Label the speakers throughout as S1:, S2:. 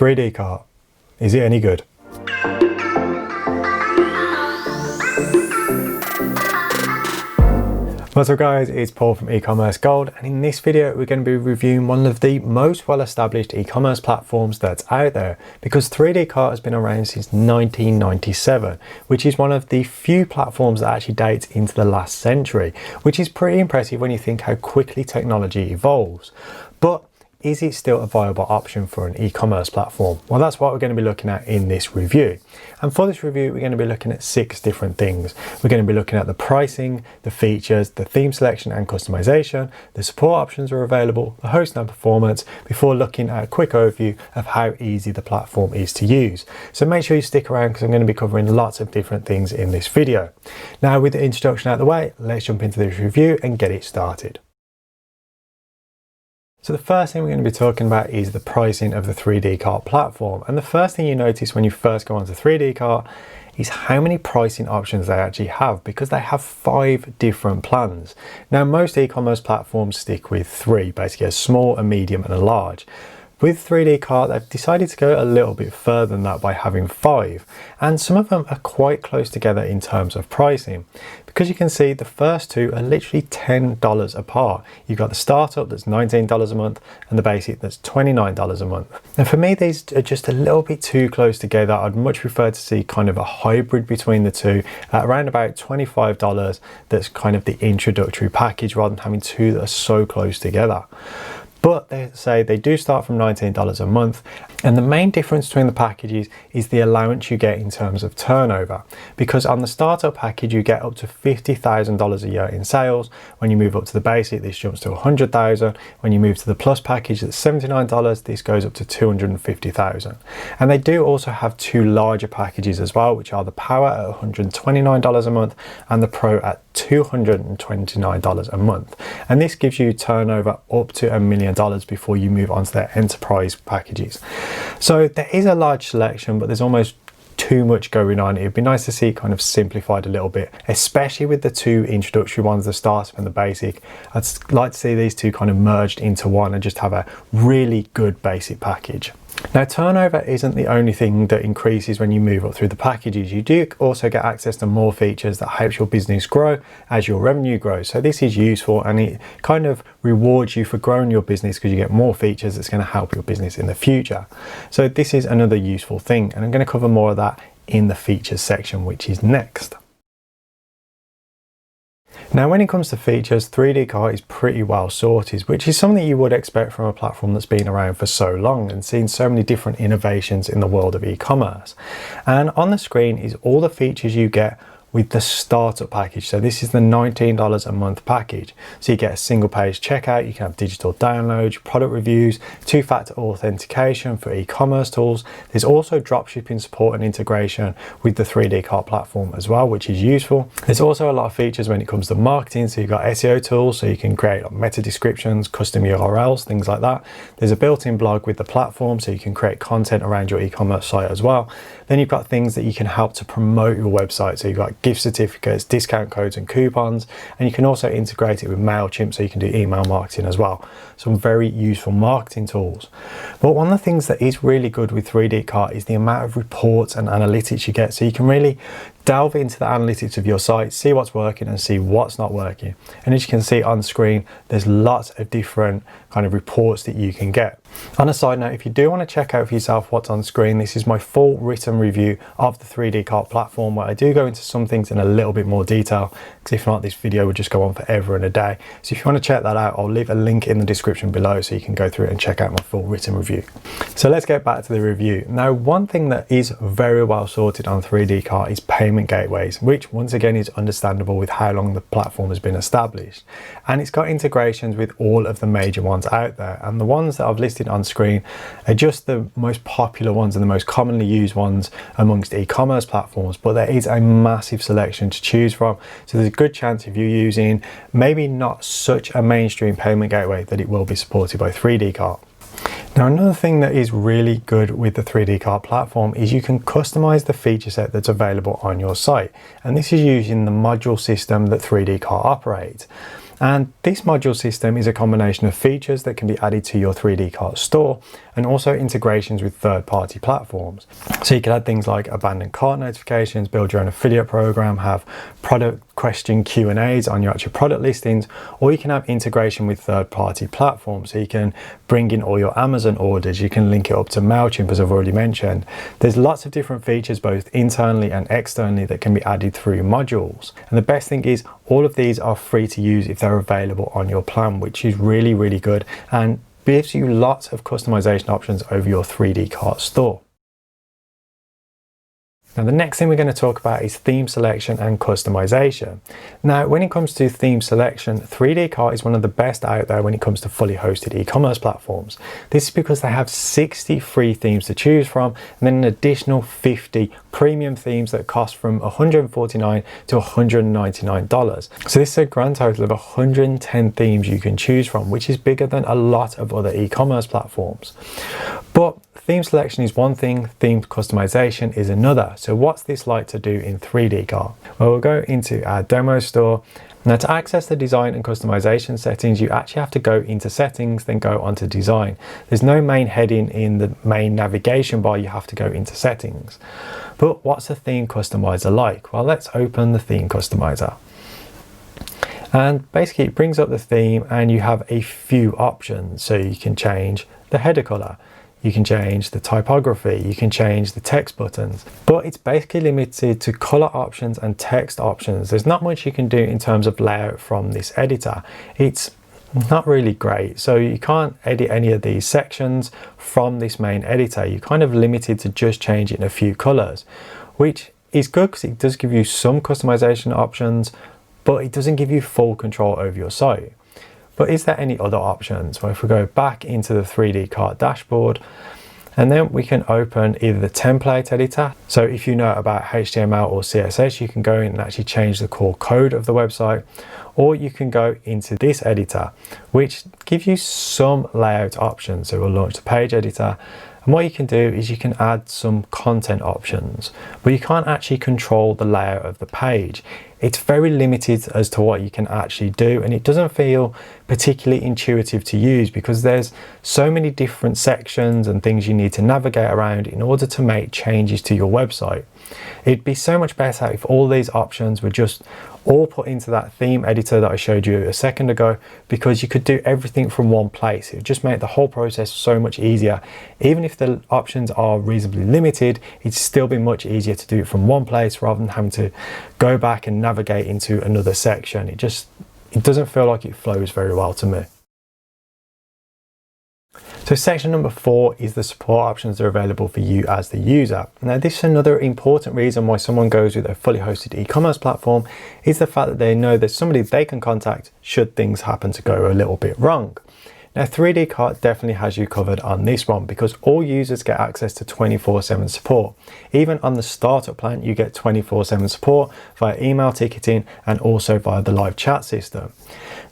S1: 3dcart. Is it any good? What's up guys, it's Paul from Ecommerce Gold, and in this video we're going to be reviewing one of the most well-established e-commerce platforms that's out there, because 3dcart has been around since 1997, which is one of the few platforms that actually dates into the last century, which is pretty impressive when you think how quickly technology evolves. But is it still a viable option for an e-commerce platform? Well, that's what we're going to be looking at in this review. And for this review, we're going to be looking at 6 different things. We're going to be looking at the pricing, the features, the theme selection and customization, the support options are available, the hosting and performance, before looking at a quick overview of how easy the platform is to use. So make sure you stick around because I'm going to be covering lots of different things in this video. Now, with the introduction out of the way, let's jump into this review and get it started. So the first thing we're going to be talking about is the pricing of the 3dcart platform. And the first thing you notice when you first go onto 3dcart is how many pricing options they actually have, because they have 5 different plans. Now, most e-commerce platforms stick with 3, basically a small, a medium and a large. With 3dcart, they've decided to go a little bit further than that by having 5, and some of them are quite close together in terms of pricing, because you can see the first 2 are literally $10 apart. You've got the startup that's $19 a month and the basic that's $29 a month. And for me, these are just a little bit too close together. I'd much prefer to see kind of a hybrid between the two at around about $25. That's kind of the introductory package, rather than having 2 that are so close together. But they say they do start from $19 a month, and the main difference between the packages is the allowance you get in terms of turnover, because on the startup package you get up to $50,000 a year in sales. When you move up to the basic, this jumps to $100,000. When you move to the plus package, that's $79, this goes up to $250,000. And they do also have 2 larger packages as well, which are the Power at $129 a month and the Pro at $229 a month. And this gives you turnover up to $1 million before you move on to their enterprise packages. So there is a large selection, but there's almost too much going on. It'd be nice to see it kind of simplified a little bit, especially with the 2 introductory ones, the startup and the basic. I'd like to see these 2 kind of merged into one and just have a really good basic package. Now, turnover isn't the only thing that increases when you move up through the packages. You do also get access to more features that helps your business grow as your revenue grows. So this is useful, and it kind of rewards you for growing your business because you get more features that's going to help your business in the future. So this is another useful thing, and I'm going to cover more of that in the features section, which is next. Now, when it comes to features, 3dcart is pretty well sorted, which is something you would expect from a platform that's been around for so long and seen so many different innovations in the world of e-commerce. And on the screen is all the features you get with the startup package. So this is the $19 a month package. So you get a single page checkout, you can have digital downloads, product reviews, 2-factor authentication for e-commerce tools. There's also dropshipping support and integration with the 3dcart platform as well, which is useful. There's also a lot of features when it comes to marketing. So you've got SEO tools, so you can create meta descriptions, custom URLs, things like that. There's a built-in blog with the platform, so you can create content around your e-commerce site as well. Then you've got things that you can help to promote your website. So you've got gift certificates, discount codes and coupons, and you can also integrate it with MailChimp, so you can do email marketing as well. Some very useful marketing tools. But one of the things that is really good with 3dcart is the amount of reports and analytics you get, so you can really delve into the analytics of your site, see what's working and see what's not working. And as you can see on screen, there's lots of different kind of reports that you can get. On a side note, if you do want to check out for yourself what's on screen, this is my full written review of the 3dcart platform, where I do go into some things in a little bit more detail, because if not, this video would just go on forever and a day. So if you want to check that out, I'll leave a link in the description below so you can go through it and check out my full written review. So let's get back to the review. Now, one thing that is very well sorted on 3dcart is payment gateways, which once again is understandable with how long the platform has been established. And it's got integrations with all of the major ones out there, and the ones that I've listed on screen are just the most popular ones and the most commonly used ones amongst e-commerce platforms, but there is a massive selection to choose from. So there's a good chance if you're using maybe not such a mainstream payment gateway that it will be supported by 3dcart. Now, another thing that is really good with the 3dcart platform is you can customize the feature set that's available on your site, and this is using the module system that 3dcart operates. And this module system is a combination of features that can be added to your 3dcart store, and also integrations with third-party platforms. So you can add things like abandoned cart notifications, build your own affiliate program, have product question Q&As on your actual product listings, or you can have integration with third-party platforms. So you can bring in all your Amazon orders, you can link it up to MailChimp, as I've already mentioned. There's lots of different features both internally and externally that can be added through modules. And the best thing is all of these are free to use if they're available on your plan, which is really, really good and gives you lots of customization options over your 3dcart store. Now, the next thing we're going to talk about is theme selection and customization. Now, when it comes to theme selection, 3dcart is one of the best out there when it comes to fully hosted e-commerce platforms. This is because they have 60 free themes to choose from, and then an additional 50 premium themes that cost from $149 to $199. So this is a grand total of 110 themes you can choose from, which is bigger than a lot of other e-commerce platforms. But theme selection is one thing, theme customization is another. So what's this like to do in 3dcart? Well, we'll go into our demo store. Now, to access the design and customization settings, you actually have to go into settings, then go onto design. There's no main heading in the main navigation bar, you have to go into settings. But what's a theme customizer like? Well, let's open the theme customizer. And basically it brings up the theme and you have a few options. So you can change the header color, you can change the typography, you can change the text buttons, but it's basically limited to color options and text options. There's not much you can do in terms of layout from this editor. It's not really great. So you can't edit any of these sections from this main editor. You're kind of limited to just changing a few colors, which is good because it does give you some customization options, but it doesn't give you full control over your site. But is there any other options? Well, if we go back into the 3dcart dashboard, and then we can open either the template editor. So if you know about HTML or CSS, you can go in and actually change the core code of the website, or you can go into this editor, which gives you some layout options. So we'll launch the page editor. And what you can do is you can add some content options, but you can't actually control the layout of the page. It's very limited as to what you can actually do, and it doesn't feel particularly intuitive to use because there's so many different sections and things you need to navigate around in order to make changes to your website. It'd be so much better if all these options were just all put into that theme editor that I showed you a second ago, because you could do everything from one place. It would just make the whole process so much easier. Even if the options are reasonably limited, it'd still be much easier to do it from one place rather than having to go back and navigate into another section. It doesn't feel like it flows very well to me. So section number 4 is the support options that are available for you as the user. Now, this is another important reason why someone goes with a fully hosted e-commerce platform, is the fact that they know there's somebody they can contact should things happen to go a little bit wrong. Now, 3dcart definitely has you covered on this one because all users get access to 24/7 support. Even on the startup plan, you get 24/7 support via email ticketing and also via the live chat system.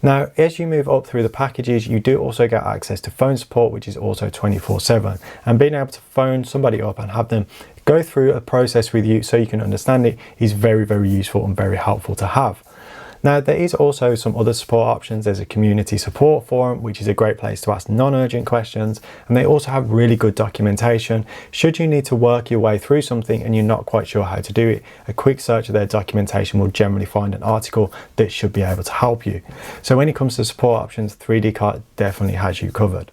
S1: Now, as you move up through the packages, you do also get access to phone support, which is also 24/7. And being able to phone somebody up and have them go through a process with you so you can understand it is very, very useful and very helpful to have. Now, there is also some other support options. There's a community support forum, which is a great place to ask non-urgent questions. And they also have really good documentation. Should you need to work your way through something and you're not quite sure how to do it, a quick search of their documentation will generally find an article that should be able to help you. So when it comes to support options, 3dcart definitely has you covered.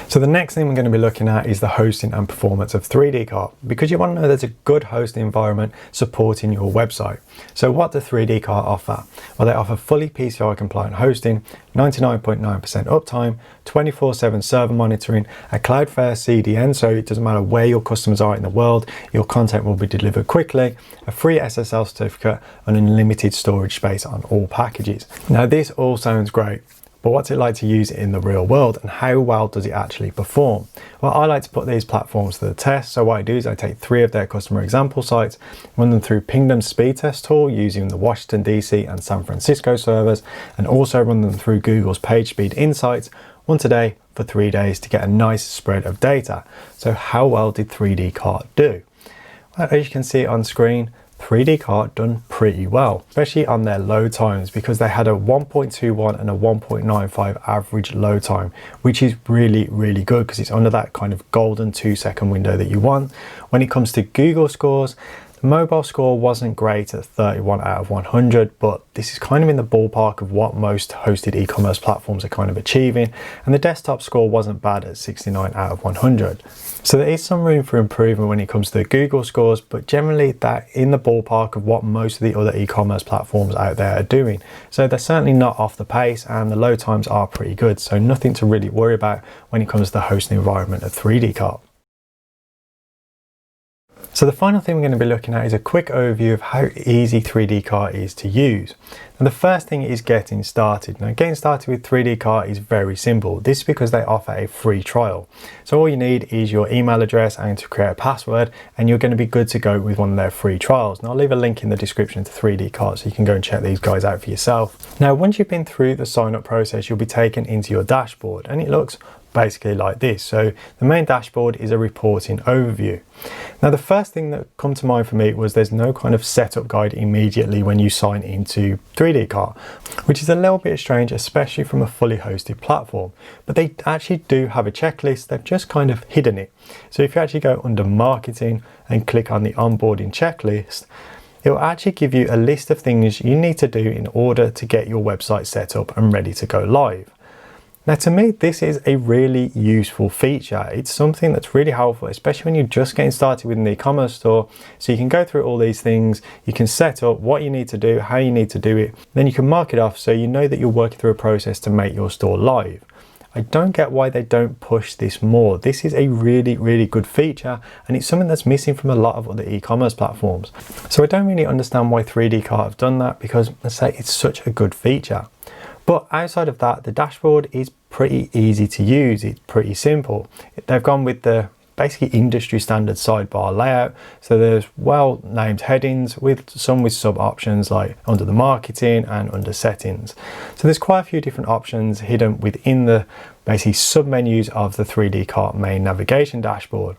S1: So the next thing we're going to be looking at is the hosting and performance of 3dcart, because you want to know there's a good hosting environment supporting your website. So what does 3dcart offer? Well, they offer fully PCI compliant hosting, 99.9% uptime, 24/7 server monitoring, a Cloudflare CDN, so it doesn't matter where your customers are in the world, your content will be delivered quickly, a free SSL certificate, and unlimited storage space on all packages. Now, this all sounds great. But what's it like to use it in the real world, and how well does it actually perform? Well, I like to put these platforms to the test. So what I do is I take 3 of their customer example sites, run them through Pingdom's speed test tool using the Washington DC and San Francisco servers, and also run them through Google's PageSpeed Insights once a day for 3 days to get a nice spread of data. So how well did 3dcart do? Well, as you can see on screen, 3dcart done pretty well, especially on their load times, because they had a 1.21 and a 1.95 average load time, which is really, really good because it's under that kind of golden 2-second window that you want. When it comes to Google scores, the mobile score wasn't great at 31 out of 100, but this is kind of in the ballpark of what most hosted e-commerce platforms are kind of achieving, and the desktop score wasn't bad at 69 out of 100. So there is some room for improvement when it comes to the Google scores, but generally that in the ballpark of what most of the other e-commerce platforms out there are doing. So they're certainly not off the pace, and the load times are pretty good, so nothing to really worry about when it comes to the hosting environment of 3dcart. So the final thing we're going to be looking at is a quick overview of how easy 3dcart is to use. And the first thing is getting started. Now, getting started with 3dcart is very simple. This is because they offer a free trial. So all you need is your email address and to create a password, and you're going to be good to go with one of their free trials. And I'll leave a link in the description to 3dcart so you can go and check these guys out for yourself. Now, once you've been through the sign up process, you'll be taken into your dashboard, and it looks basically like this. So the main dashboard is a reporting overview. Now, the first thing that come to mind for me was there's no kind of setup guide immediately when you sign into 3dcart, which is a little bit strange, especially from a fully hosted platform. But they actually do have a checklist. They've just kind of hidden it. So if you actually go under marketing and click on the onboarding checklist, it will actually give you a list of things you need to do in order to get your website set up and ready to go live. Now, to me, this is a really useful feature. It's something that's really helpful, especially when you're just getting started with an e-commerce store. So you can go through all these things, you can set up what you need to do, how you need to do it, then you can mark it off so you know that you're working through a process to make your store live. I don't get why they don't push this more. This is a really, really good feature, and it's something that's missing from a lot of other e-commerce platforms. So I don't really understand why 3dcart have done that, because let's say it's such a good feature. But outside of that, the dashboard is pretty easy to use. It's pretty simple. They've gone with the basically industry standard sidebar layout. So there's well-named headings with sub options like under the marketing and under settings. So there's quite a few different options hidden within the basically sub-menus of the 3dcart main navigation dashboard.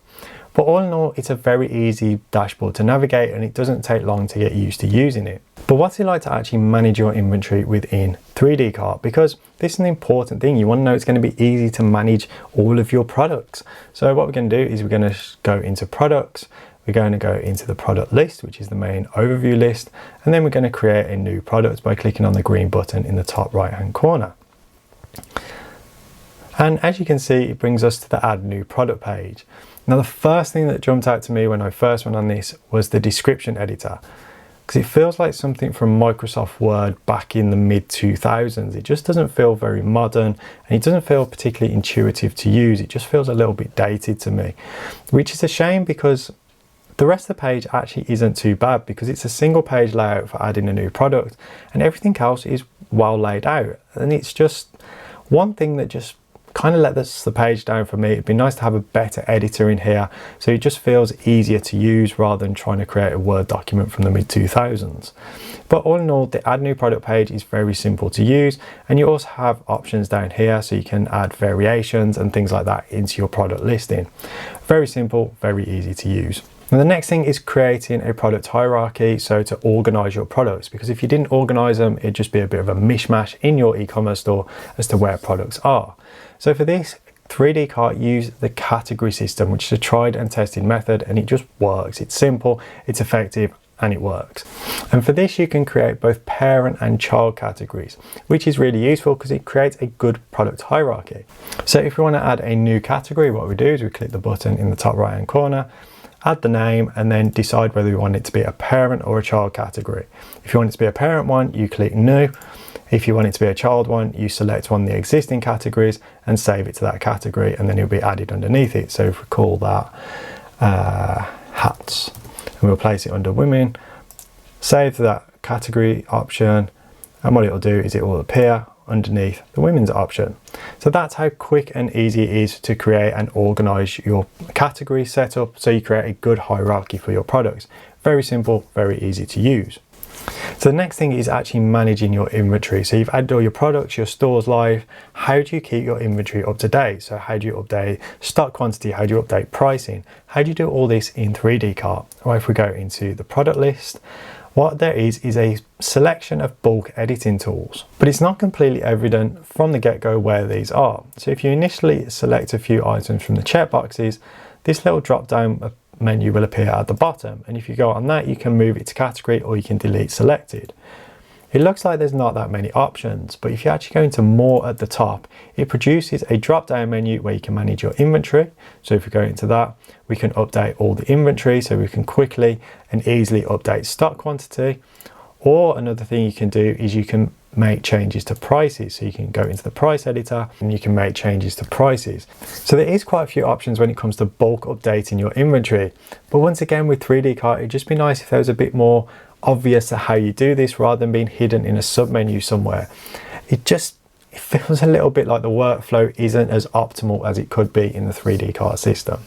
S1: But all in all, it's a very easy dashboard to navigate, and it doesn't take long to get used to using it. But what's it like to actually manage your inventory within 3dcart? Because this is an important thing. You want to know it's going to be easy to manage all of your products. So what we're going to do is we're going to go into products. We're going to go into the product list, which is the main overview list. And then we're going to create a new product by clicking on the green button in the top right-hand corner. And as you can see, it brings us to the add new product page. Now, the first thing that jumped out to me when I first went on this was the description editor, because it feels like something from Microsoft Word back in the mid-2000s. It just doesn't feel very modern, and it doesn't feel particularly intuitive to use. It just feels a little bit dated to me, which is a shame, because the rest of the page actually isn't too bad, because it's a single page layout for adding a new product, and everything else is well laid out. And it's just one thing that just kind of lets the page down for me. It'd be nice to have a better editor in here, so it just feels easier to use rather than trying to create a Word document from the mid-2000s. But all in all, the add new product page is very simple to use, and you also have options down here so you can add variations and things like that into your product listing. Very simple, very easy to use. And the next thing is creating a product hierarchy, so to organize your products, because if you didn't organize them, it'd just be a bit of a mishmash in your e-commerce store as to where products are. So for this, 3dcart use the category system, which is a tried and tested method, and it just works. It's simple, it's effective, and it works. And for this, you can create both parent and child categories, which is really useful because it creates a good product hierarchy. So if we want to add a new category, what we do is we click the button in the top right hand corner, add the name, and then decide whether we want it to be a parent or a child category. If you want it to be a parent one, you click new. If you want it to be a child one, you select one of the existing categories and save it to that category, and then it'll be added underneath it. So if we call that hats, and we'll place it under women, save to that category option, and what it'll do is it will appear underneath the women's option. So that's how quick and easy it is to create and organize your category setup, so you create a good hierarchy for your products. Very simple, very easy to use. So the next thing is actually managing your inventory. So you've added all your products, your store's live. How do you keep your inventory up to date? So how do you update stock quantity? How do you update pricing? How do you do all this in 3dcart? Well, if we go into the product list, what there is a selection of bulk editing tools, but it's not completely evident from the get-go where these are. So if you initially select a few items from the checkboxes, this little drop-down menu will appear at the bottom, and if you go on that, you can move it to category or you can delete selected. It looks like there's not that many options, but if you actually go into more at the top, it produces a drop-down menu where you can manage your inventory. So if we go into that, we can update all the inventory, so we can quickly and easily update stock quantity. Or another thing you can do is you can make changes to prices. So you can go into the price editor and you can make changes to prices. So there is quite a few options when it comes to bulk updating your inventory. But once again, with 3dcart, it'd just be nice if there was a bit more obvious to how you do this rather than being hidden in a sub-menu somewhere. It feels a little bit like the workflow isn't as optimal as it could be in the 3dcart system.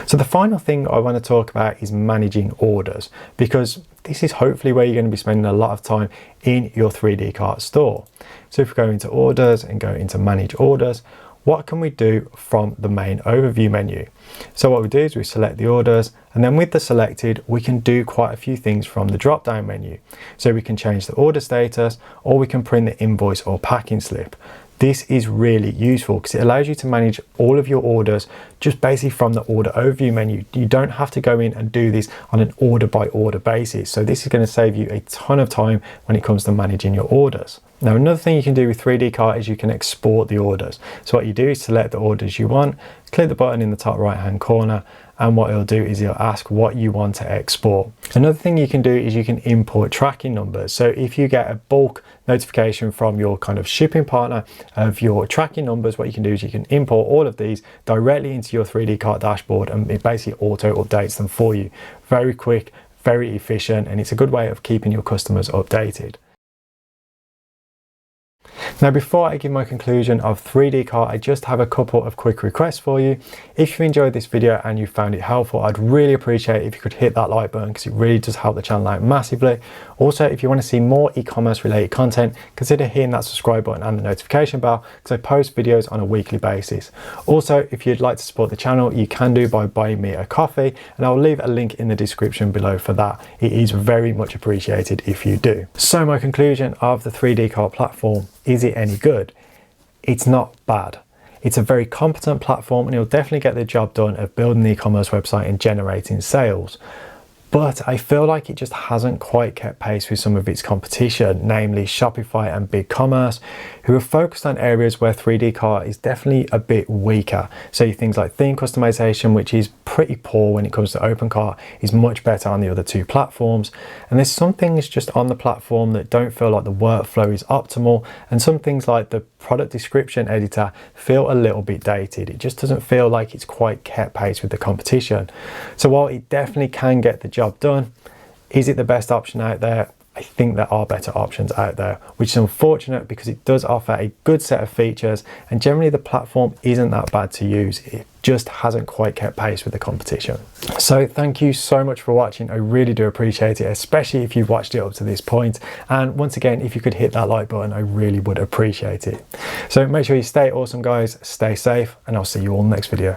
S1: So the final thing I want to talk about is managing orders, because this is hopefully where you're going to be spending a lot of time in your 3dcart store. So if we go into orders and go into manage orders, what can we do from the main overview menu? So what we do is we select the orders, and then with the selected, we can do quite a few things from the drop down menu. So we can change the order status, or we can print the invoice or packing slip. This is really useful because it allows you to manage all of your orders just basically from the order overview menu. You don't have to go in and do this on an order by order basis. So this is going to save you a ton of time when it comes to managing your orders. Now, another thing you can do with 3dcart is you can export the orders. So what you do is select the orders you want, click the button in the top right hand corner, and what it'll do is it'll ask what you want to export. Another thing you can do is you can import tracking numbers. So if you get a bulk notification from your kind of shipping partner of your tracking numbers, what you can do is you can import all of these directly into your 3dcart dashboard, and it basically auto updates them for you. Very quick, very efficient, and it's a good way of keeping your customers updated. Now, before I give my conclusion of 3dcart, I just have a couple of quick requests for you. If you enjoyed this video and you found it helpful, I'd really appreciate it if you could hit that like button, because it really does help the channel out massively. Also, if you want to see more e-commerce related content, consider hitting that subscribe button and the notification bell, because I post videos on a weekly basis. Also, if you'd like to support the channel, you can do by buying me a coffee, and I'll leave a link in the description below for that. It is very much appreciated if you do. So my conclusion of the 3dcart platform: is it any good? It's not bad. It's a very competent platform, and it'll definitely get the job done of building the e-commerce website and generating sales. But I feel like it just hasn't quite kept pace with some of its competition, namely Shopify and Bigcommerce, who are focused on areas where 3dcart is definitely a bit weaker. So things like theme customization, which is pretty poor when it comes to OpenCart, is much better on the other two platforms. And there's some things just on the platform that don't feel like the workflow is optimal, and some things like the product description editor feel a little bit dated. It just doesn't feel like it's quite kept pace with the competition. So while it definitely can get the job done, is it the best option out there? I think there are better options out there, which is unfortunate because it does offer a good set of features, and generally the platform isn't that bad to use. It just hasn't quite kept pace with the competition. So thank you so much for watching. I really do appreciate it, especially if you've watched it up to this point. And once again, if you could hit that like button, I really would appreciate it. So make sure you stay awesome, guys, stay safe, and I'll see you all next video.